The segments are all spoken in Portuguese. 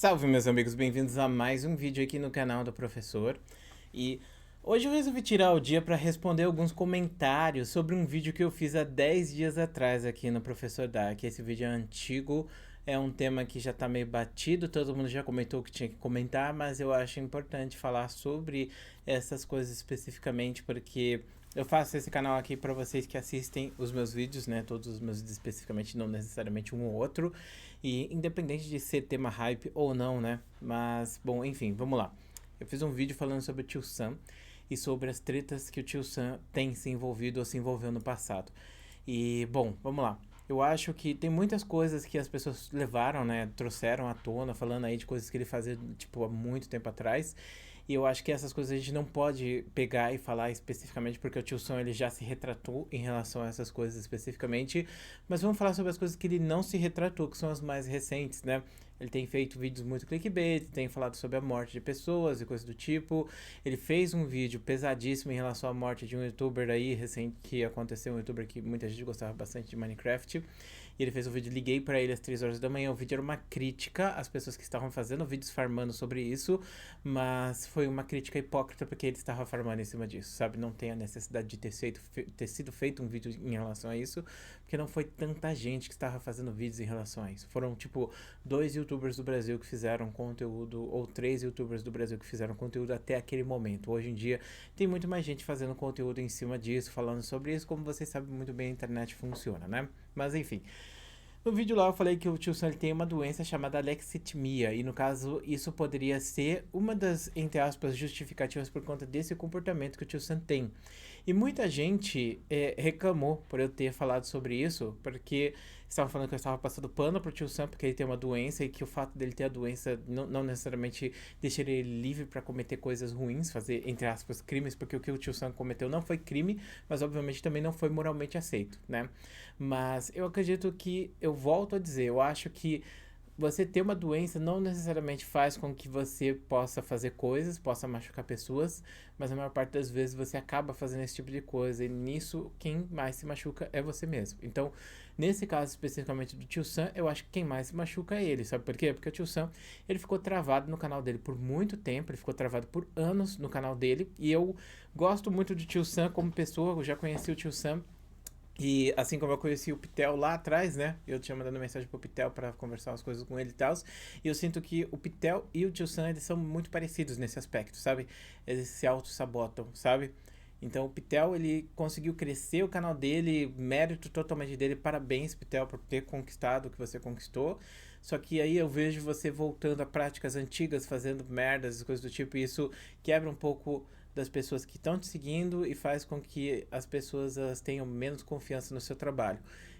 Salve meus amigos, bem-vindos a mais um vídeo aqui no canal do professor. E hoje eu resolvi tirar o dia para responder alguns comentários sobre um vídeo que eu fiz há 10 dias atrás aqui no Professor Dark. Esse vídeo é antigo, é um tema que já tá meio batido, todo mundo já comentou que tinha que comentar, mas eu acho importante falar sobre essas coisas especificamente porque eu faço esse canal aqui para vocês que assistem os meus vídeos, né? Todos os meus vídeos especificamente, não necessariamente um ou outro. E independente de ser tema hype ou não, né? Mas, bom, enfim, vamos lá. Eu fiz um vídeo falando sobre o Tio Sam e sobre as tretas que o Tio Sam tem se envolvido ou se envolveu no passado. E, bom, vamos lá. Eu acho que tem muitas coisas que as pessoas levaram, né? Trouxeram à tona, falando aí de coisas que ele fazia, tipo, há muito tempo atrás. E eu acho que essas coisas a gente não pode pegar e falar especificamente, porque o Tio Sam ele já se retratou em relação a essas coisas especificamente. Mas vamos falar sobre as coisas que ele não se retratou, que são as mais recentes, né? Ele tem feito vídeos muito clickbait, tem falado sobre a morte de pessoas e coisas do tipo. Ele fez um vídeo pesadíssimo em relação à morte de um youtuber aí recente que aconteceu, um youtuber que muita gente gostava bastante de Minecraft. E ele fez um vídeo, liguei para ele às 3 horas da manhã. O vídeo era uma crítica às pessoas que estavam fazendo vídeos farmando sobre isso, mas foi uma crítica hipócrita porque ele estava farmando em cima disso, sabe? Não tem a necessidade de ter sido feito um vídeo em relação a isso, porque não foi tanta gente que estava fazendo vídeos em relação a isso. Foram, tipo, 2 youtubers do Brasil que fizeram conteúdo, ou 3 youtubers do Brasil que fizeram conteúdo até aquele momento. Hoje em dia tem muito mais gente fazendo conteúdo em cima disso, falando sobre isso. Como vocês sabem muito bem, a internet funciona, né? Mas enfim. No vídeo lá eu falei que o Tio Sam tem uma doença chamada alexitimia, e no caso isso poderia ser uma das, entre aspas, justificativas por conta desse comportamento que o Tio Sam tem. E muita gente reclamou por eu ter falado sobre isso, porque estavam falando que eu estava passando pano pro Tio Sam porque ele tem uma doença, e que o fato dele ter a doença não necessariamente deixa ele livre para cometer coisas ruins, fazer, entre aspas, crimes, porque o que o Tio Sam cometeu não foi crime, mas obviamente também não foi moralmente aceito, né? Mas eu acredito que, eu volto a dizer, eu acho que você ter uma doença não necessariamente faz com que você possa fazer coisas, possa machucar pessoas, mas a maior parte das vezes você acaba fazendo esse tipo de coisa, e nisso quem mais se machuca é você mesmo. Então, nesse caso especificamente do Tio Sam, eu acho que quem mais se machuca é ele, sabe por quê? Porque o Tio Sam, ele ficou travado no canal dele por muito tempo, ele ficou travado por anos no canal dele, e eu gosto muito do Tio Sam como pessoa, eu já conheci o Tio Sam. E assim como eu conheci o Pitel lá atrás, né? Eu tinha mandado mensagem pro Pitel para conversar as coisas com ele e tal. E eu sinto que o Pitel e o Tio Sam, eles são muito parecidos nesse aspecto, sabe? Eles se auto-sabotam, sabe? Então o Pitel, ele conseguiu crescer o canal dele, mérito totalmente dele. Parabéns, Pitel, por ter conquistado o que você conquistou. Só que aí eu vejo você voltando a práticas antigas, fazendo merdas e coisas do tipo, e isso quebra um pouco das pessoas que estão te seguindo e faz com que as pessoas elas tenham menos confiança no seu trabalho.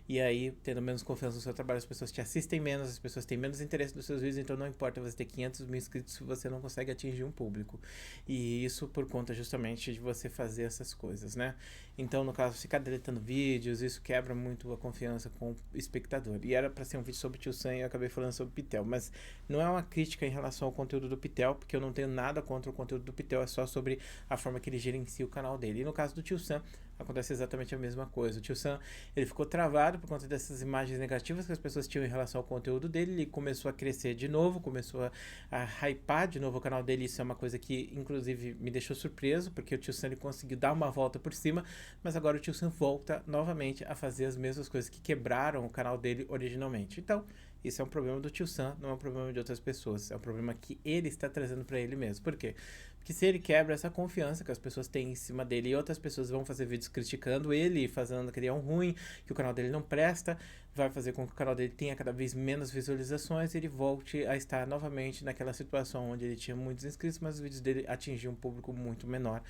E aí, tendo menos confiança no seu trabalho, as pessoas te assistem menos, as pessoas têm menos interesse nos seus vídeos, então não importa você ter 500 mil inscritos se você não consegue atingir um público. E isso por conta justamente de você fazer essas coisas, né? Então, no caso, ficar deletando vídeos, isso quebra muito a confiança com o espectador. E era para ser um vídeo sobre o Tio Sam e eu acabei falando sobre o Pitel, mas não é uma crítica em relação ao conteúdo do Pitel, porque eu não tenho nada contra o conteúdo do Pitel, é só sobre a forma que ele gerencia o canal dele. E no caso do Tio Sam, acontece exatamente a mesma coisa. O Tio Sam, ele ficou travado por conta dessas imagens negativas que as pessoas tinham em relação ao conteúdo dele. Ele começou a crescer de novo, começou a hypar de novo o canal dele. Isso é uma coisa que, inclusive, me deixou surpreso, porque o Tio Sam ele conseguiu dar uma volta por cima, mas agora o Tio Sam volta novamente a fazer as mesmas coisas que quebraram o canal dele originalmente. Então, isso é um problema do Tio Sam, não é um problema de outras pessoas. É um problema que ele está trazendo para ele mesmo. Por quê? Porque se ele quebra essa confiança que as pessoas têm em cima dele, e outras pessoas vão fazer vídeos criticando ele, fazendo que ele é um ruim, que o canal dele não presta, vai fazer com que o canal dele tenha cada vez menos visualizações, e ele volte a estar novamente naquela situação onde ele tinha muitos inscritos, mas os vídeos dele atingiam um público muito menor,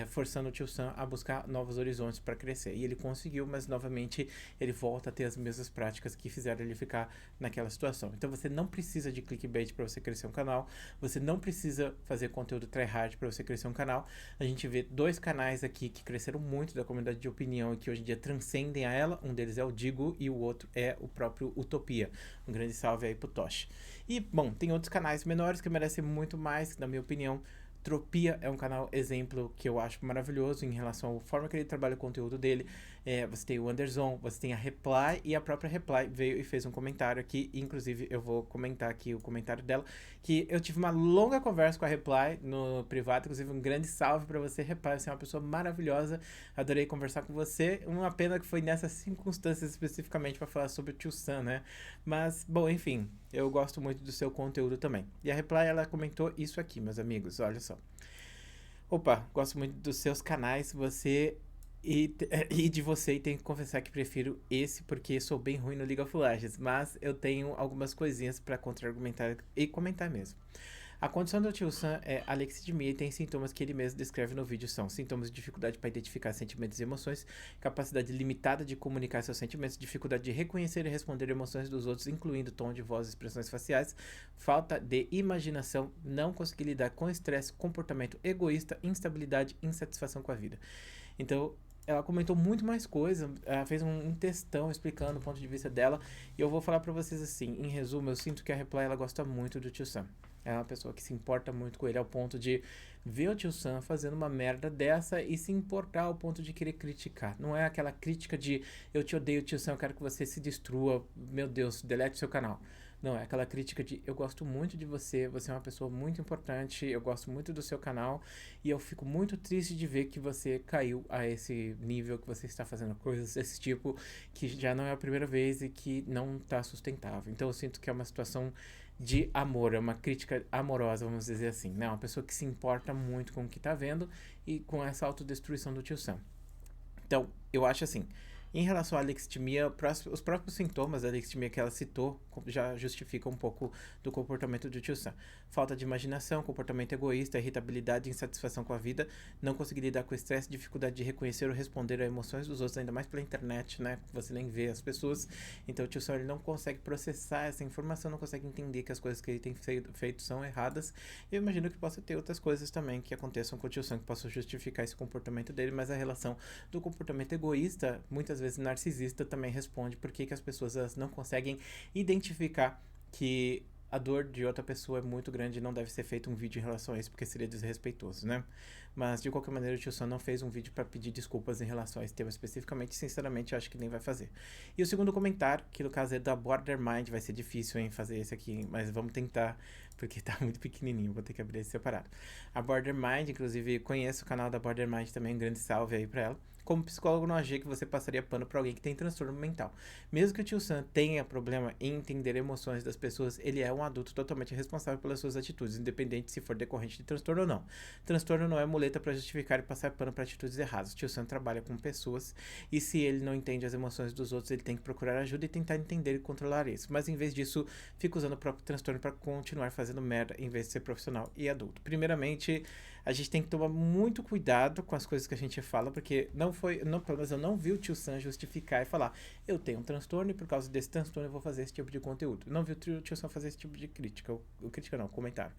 forçando o Tio Sam a buscar novos horizontes para crescer. E ele conseguiu, mas novamente ele volta a ter as mesmas práticas que fizeram ele ficar naquela situação. Então você não precisa de clickbait para você crescer um canal, você não precisa fazer conteúdo tryhard para você crescer um canal. A gente vê 2 canais aqui que cresceram muito da comunidade de opinião e que hoje em dia transcendem a ela. Um deles é o Digo e o outro é o próprio Utopia. Um grande salve aí pro Toshi. E, bom, tem outros canais menores que merecem muito mais, na minha opinião, Tropia é um canal exemplo que eu acho maravilhoso em relação à forma que ele trabalha o conteúdo dele. Você tem o Anderson, você tem a Reply, e a própria Reply veio e fez um comentário aqui. Inclusive, eu vou comentar aqui o comentário dela, que eu tive uma longa conversa com a Reply no privado. Inclusive, um grande salve pra você, Reply. Você é uma pessoa maravilhosa. Adorei conversar com você. Uma pena que foi nessas circunstâncias especificamente para falar sobre o Tio Sam, né? Mas, bom, enfim, eu gosto muito do seu conteúdo também. E a Reply, ela comentou isso aqui, meus amigos, olha só. Opa, gosto muito dos seus canais, e de você, e tenho que confessar que prefiro esse porque sou bem ruim no League of Legends, mas eu tenho algumas coisinhas para contra-argumentar e comentar mesmo. A condição do tio Sam é alexithymia e tem sintomas que ele mesmo descreve no vídeo são sintomas de dificuldade para identificar sentimentos e emoções, capacidade limitada de comunicar seus sentimentos, dificuldade de reconhecer e responder emoções dos outros, incluindo tom de voz e expressões faciais, falta de imaginação, não conseguir lidar com estresse, comportamento egoísta, instabilidade e insatisfação com a vida. Então, ela comentou muito mais coisa, ela fez um textão explicando o ponto de vista dela, e eu vou falar pra vocês assim, em resumo, eu sinto que a Reply, ela gosta muito do tio Sam. É uma pessoa que se importa muito com ele ao ponto de ver o tio Sam fazendo uma merda dessa e se importar ao ponto de querer criticar. Não é aquela crítica de eu te odeio, tio Sam, eu quero que você se destrua, meu Deus, delete seu canal. Não, é aquela crítica de eu gosto muito de você, você é uma pessoa muito importante, eu gosto muito do seu canal e eu fico muito triste de ver que você caiu a esse nível, que você está fazendo coisas desse tipo, que já não é a primeira vez e que não está sustentável. Então eu sinto que é uma situação de amor, é uma crítica amorosa, vamos dizer assim, né? Uma pessoa que se importa muito com o que está vendo e com essa autodestruição do tio Sam. Então, eu acho assim, em relação à alexithymia, os próprios sintomas da alexithymia que ela citou já justificam um pouco do comportamento do tio Sam. Falta de imaginação, comportamento egoísta, irritabilidade, insatisfação com a vida, não conseguir lidar com o estresse, dificuldade de reconhecer ou responder a emoções dos outros, ainda mais pela internet, né? Você nem vê as pessoas. Então o tio Sam ele não consegue processar essa informação, não consegue entender que as coisas que ele tem feito são erradas. Eu imagino que possa ter outras coisas também que aconteçam com o tio Sam que possam justificar esse comportamento dele, mas a relação do comportamento egoísta, muitas vezes narcisista, também responde por que as pessoas elas não conseguem identificar que a dor de outra pessoa é muito grande e não deve ser feito um vídeo em relação a isso, porque seria desrespeitoso, né? Mas, de qualquer maneira, o tio Sam não fez um vídeo para pedir desculpas em relação a esse tema especificamente, sinceramente, eu acho que nem vai fazer. E o segundo comentário, que no caso é da Border Mind, vai ser difícil, hein, fazer esse aqui, mas vamos tentar, porque tá muito pequenininho, vou ter que abrir esse separado. A Border Mind, inclusive, conheço o canal da Border Mind também, um grande salve aí pra ela. Como psicólogo, não achei que você passaria pano pra alguém que tem transtorno mental. Mesmo que o tio Sam tenha problema em entender emoções das pessoas, ele é um adulto totalmente responsável pelas suas atitudes, independente se for decorrente de transtorno ou não. Transtorno não é muleta pra justificar e passar pano pra atitudes erradas. O tio Sam trabalha com pessoas e se ele não entende as emoções dos outros, ele tem que procurar ajuda e tentar entender e controlar isso. Mas em vez disso, fica usando o próprio transtorno pra continuar fazendo merda em vez de ser profissional e adulto. Primeiramente, a gente tem que tomar muito cuidado com as coisas que a gente fala, porque pelo menos eu não vi o tio Sam justificar e falar, eu tenho um transtorno e por causa desse transtorno eu vou fazer esse tipo de conteúdo. Não vi o tio Sam fazer esse tipo de crítica, crítica não, comentário.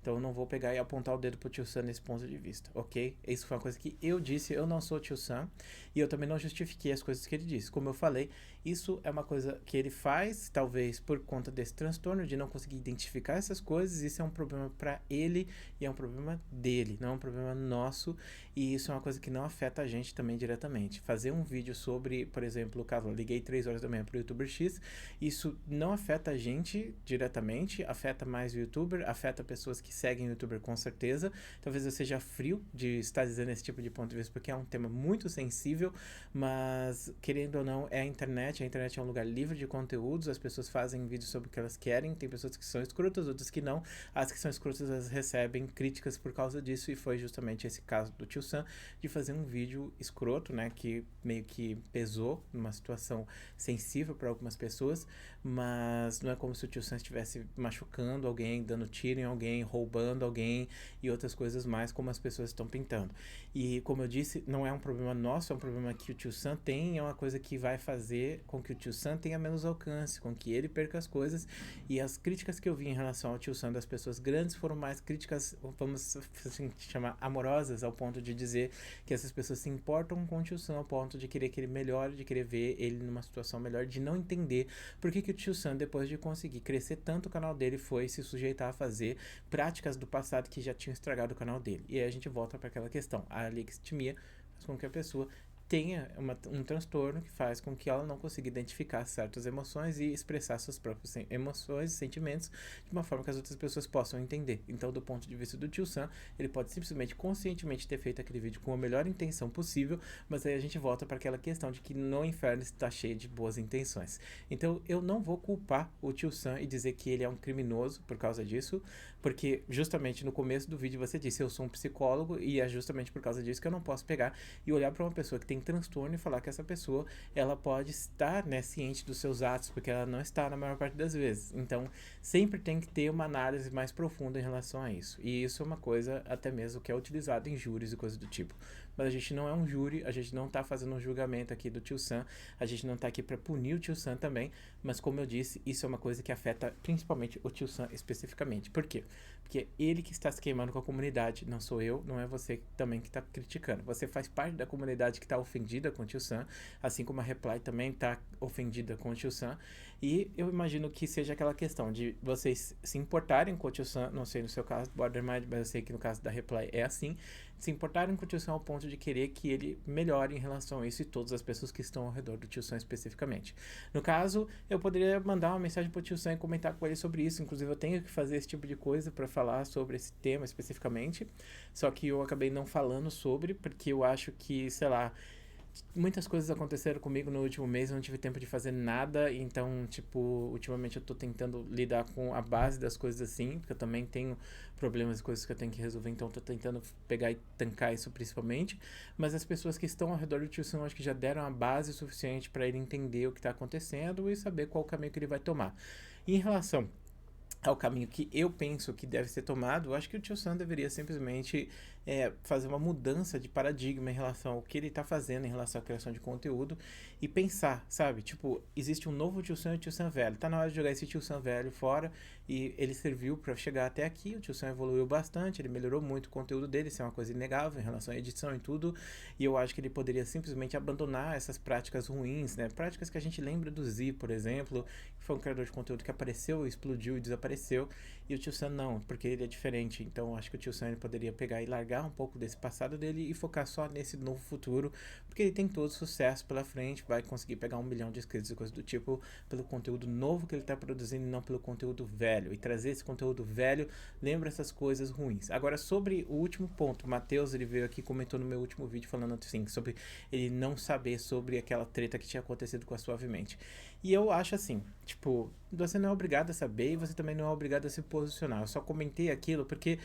Então eu não vou pegar e apontar o dedo pro tio Sam nesse ponto de vista, ok? Isso foi uma coisa que eu disse, eu não sou o tio Sam, e eu também não justifiquei as coisas que ele disse. Como eu falei, isso é uma coisa que ele faz, talvez por conta desse transtorno, de não conseguir identificar essas coisas, isso é um problema para ele e é um problema dele, não é um problema nosso, e isso é uma coisa que não afeta a gente também diretamente. Fazer um vídeo sobre, por exemplo, o caso, eu liguei 3 horas da manhã pro YouTuber X, isso não afeta a gente diretamente, afeta mais o YouTuber, afeta pessoas que seguem o YouTuber com certeza. Talvez eu seja frio de estar dizendo esse tipo de ponto de vista, porque é um tema muito sensível, mas querendo ou não, é a internet é um lugar livre de conteúdos, as pessoas fazem vídeos sobre o que elas querem, tem pessoas que são escrotas, outras que não, as que são escrotas elas recebem críticas por causa disso, e foi justamente esse caso do tio Sam, de fazer um vídeo escroto, né, que meio que pesou numa situação sensível para algumas pessoas, mas não é como se o tio Sam estivesse machucando alguém, dando tiro em alguém, roubando alguém e outras coisas mais, como as pessoas estão pintando. E como eu disse, não é um problema nosso, é um problema que o tio Sam tem, é uma coisa que vai fazer com que o Tio Sam tenha menos alcance, com que ele perca as coisas. E as críticas que eu vi em relação ao Tio Sam das pessoas grandes foram mais críticas, vamos assim chamar, amorosas, ao ponto de dizer que essas pessoas se importam com o Tio Sam ao ponto de querer que ele melhore, de querer ver ele numa situação melhor, de não entender por que o Tio Sam, depois de conseguir crescer tanto, o canal dele foi se sujeitar a fazer práticas do passado que já tinham estragado o canal dele. E aí a gente volta para aquela questão. A alexithymia faz com que a pessoa tenha um transtorno que faz com que ela não consiga identificar certas emoções e expressar suas próprias emoções e sentimentos de uma forma que as outras pessoas possam entender. Então, do ponto de vista do Tio Sam, ele pode simplesmente, conscientemente ter feito aquele vídeo com a melhor intenção possível, mas aí a gente volta para aquela questão de que no inferno está cheio de boas intenções. Então, eu não vou culpar o Tio Sam e dizer que ele é um criminoso por causa disso, porque justamente no começo do vídeo você disse, eu sou um psicólogo e é justamente por causa disso que eu não posso pegar e olhar para uma pessoa que tem transtorno e falar que essa pessoa, ela pode estar, né, ciente dos seus atos, porque ela não está na maior parte das vezes. Então, sempre tem que ter uma análise mais profunda em relação a isso. E isso é uma coisa até mesmo que é utilizada em júris e coisas do tipo. Mas a gente não é um júri, a gente não tá fazendo um julgamento aqui do Tio Sam, a gente não tá aqui para punir o Tio Sam também, mas como eu disse, isso é uma coisa que afeta principalmente o Tio Sam especificamente. Por quê? Porque é ele que está se queimando com a comunidade, não sou eu, não é você também que está criticando. Você faz parte da comunidade que está ofendida com o Tio Sam, assim como a Reply também está ofendida com o Tio Sam. E eu imagino que seja aquela questão de vocês se importarem com o Tio Sam, não sei no seu caso, Bordermind, mas eu sei que no caso da Reply é assim, se importarem com o Tio Sam ao ponto de querer que ele melhore em relação a isso e todas as pessoas que estão ao redor do Tio Sam especificamente. No caso, eu poderia mandar uma mensagem pro Tio Sam e comentar com ele sobre isso, inclusive eu tenho que fazer esse tipo de coisa para falar sobre esse tema especificamente, só que eu acabei não falando sobre, porque eu acho que, sei lá, muitas coisas aconteceram comigo no último mês, eu não tive tempo de fazer nada, então, tipo, ultimamente eu tô tentando lidar com a base das coisas assim, porque eu também tenho problemas e coisas que eu tenho que resolver, então eu tô tentando pegar e tancar isso principalmente, mas as pessoas que estão ao redor do Tio Sam, acho que já deram a base suficiente para ele entender o que tá acontecendo e saber qual o caminho que ele vai tomar. Em relação ao caminho que eu penso que deve ser tomado, eu acho que o Tio Sam deveria simplesmente fazer uma mudança de paradigma em relação ao que ele está fazendo em relação à criação de conteúdo e pensar, sabe? Tipo, existe um novo Tio Sam e o Tio Sam velho. Tá na hora de jogar esse Tio Sam velho fora e ele serviu para chegar até aqui. O Tio Sam evoluiu bastante, ele melhorou muito o conteúdo dele, isso é uma coisa inegável em relação à edição e tudo. E eu acho que ele poderia simplesmente abandonar essas práticas ruins, né? Práticas que a gente lembra do Z, por exemplo, que foi um criador de conteúdo que apareceu, explodiu e desapareceu. E o Tio Sam não, porque ele é diferente. Então eu acho que o Tio Sam ele poderia pegar e largar um pouco desse passado dele e focar só nesse novo futuro, porque ele tem todo sucesso pela frente, vai conseguir pegar 1 milhão de inscritos e coisas do tipo pelo conteúdo novo que ele está produzindo e não pelo conteúdo velho. E trazer esse conteúdo velho lembra essas coisas ruins. Agora, sobre o último ponto, o Matheus, ele veio aqui e comentou no meu último vídeo falando assim, sobre ele não saber sobre aquela treta que tinha acontecido com a Suavemente. E eu acho assim, tipo, você não é obrigado a saber e você também não é obrigado a se posicionar. Eu só comentei aquilo porque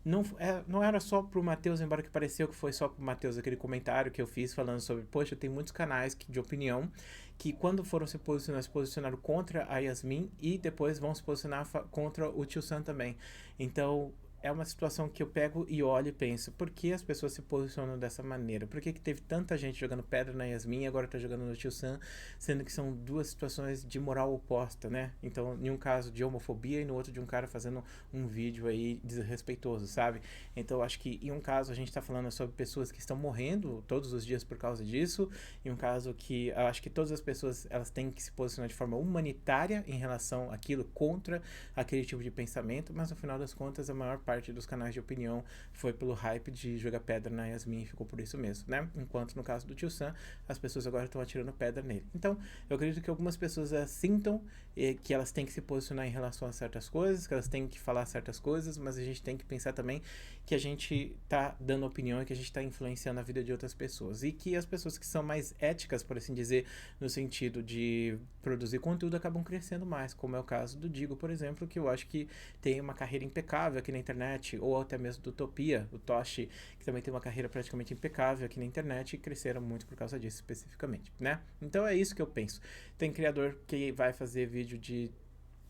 não era só pro Matheus, embora que pareceu que foi só pro Matheus aquele comentário que eu fiz falando sobre, poxa, tem muitos canais de opinião que quando foram se posicionaram contra a Yasmin e depois vão se posicionar contra o Tio Sam também. Então, é uma situação que eu pego e olho e penso, por que as pessoas se posicionam dessa maneira? Por que teve tanta gente jogando pedra na Yasmin e agora tá jogando no Tio Sam, sendo que são duas situações de moral oposta, né? Então, em um caso de homofobia e no outro de um cara fazendo um vídeo aí desrespeitoso, sabe? Então, eu acho que em um caso a gente tá falando sobre pessoas que estão morrendo todos os dias por causa disso, em um caso que eu acho que todas as pessoas elas têm que se posicionar de forma humanitária em relação àquilo, contra aquele tipo de pensamento, mas no final das contas a maior parte dos canais de opinião foi pelo hype de jogar pedra na Yasmin e ficou por isso mesmo, né? Enquanto no caso do Tio Sam, as pessoas agora estão atirando pedra nele. Então, eu acredito que algumas pessoas sintam que elas têm que se posicionar em relação a certas coisas, que elas têm que falar certas coisas, mas a gente tem que pensar também que a gente tá dando opinião e que a gente tá influenciando a vida de outras pessoas. E que as pessoas que são mais éticas, por assim dizer, no sentido de produzir conteúdo, acabam crescendo mais, como é o caso do Digo, por exemplo, que eu acho que tem uma carreira impecável aqui na internet, ou até mesmo do Utopia, o Toshi, que também tem uma carreira praticamente impecável aqui na internet e cresceram muito por causa disso especificamente, né? Então é isso que eu penso. Tem criador que vai fazer vídeo de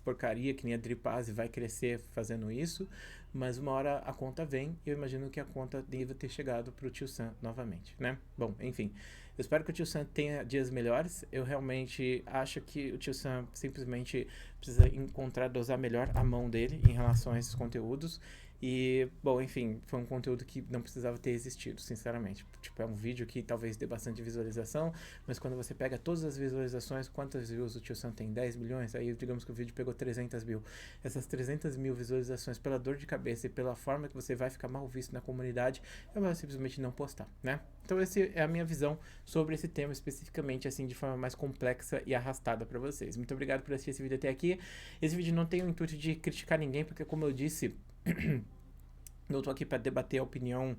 porcaria, que nem a Dripaz, e vai crescer fazendo isso, mas uma hora a conta vem e eu imagino que a conta deva ter chegado pro Tio Sam novamente, né? Bom, enfim, Eu espero que o Tio Sam tenha dias melhores. Eu realmente acho que o Tio Sam simplesmente precisa encontrar, dosar melhor a mão dele em relação a esses conteúdos. E, bom, enfim, foi um conteúdo que não precisava ter existido, sinceramente. Tipo, é um vídeo que talvez dê bastante visualização, mas quando você pega todas as visualizações, quantas views o Tio Sam tem? 10 milhões? Aí, digamos que o vídeo pegou 300 mil. Essas 300 mil visualizações, pela dor de cabeça e pela forma que você vai ficar mal visto na comunidade, é melhor simplesmente não postar, né? Então, essa é a minha visão sobre esse tema especificamente, assim, de forma mais complexa e arrastada para vocês. Muito obrigado por assistir esse vídeo até aqui. Esse vídeo não tem o intuito de criticar ninguém, porque, como eu disse, eu estou aqui para debater a opinião,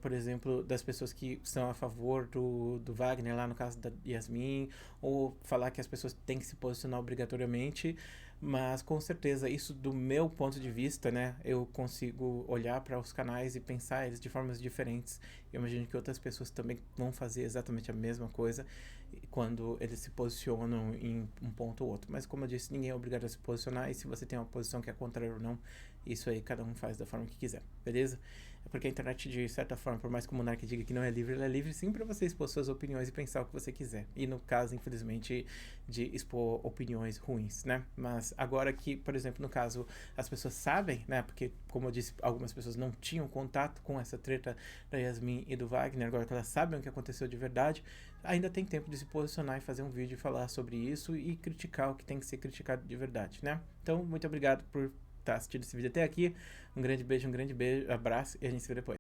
por exemplo, das pessoas que são a favor do Wagner, lá no caso da Yasmin, ou falar que as pessoas têm que se posicionar obrigatoriamente, mas com certeza isso do meu ponto de vista, né, eu consigo olhar para os canais e pensar eles de formas diferentes. Eu imagino que outras pessoas também vão fazer exatamente a mesma coisa quando eles se posicionam em um ponto ou outro. Mas como eu disse, ninguém é obrigado a se posicionar, e se você tem uma posição que é contrária ou não, isso aí cada um faz da forma que quiser, beleza? É porque a internet, de certa forma, por mais que o Monark diga que não é livre, ela é livre sim para você expor suas opiniões e pensar o que você quiser. E no caso, infelizmente, de expor opiniões ruins, né? Mas agora que, por exemplo, no caso, as pessoas sabem, né? Porque, como eu disse, algumas pessoas não tinham contato com essa treta da Yasmin e do Wagner, agora que elas sabem o que aconteceu de verdade, ainda tem tempo de se posicionar e fazer um vídeo e falar sobre isso e criticar o que tem que ser criticado de verdade, né? Então, muito obrigado por estar assistindo esse vídeo até aqui. Um grande beijo, abraço, e a gente se vê depois.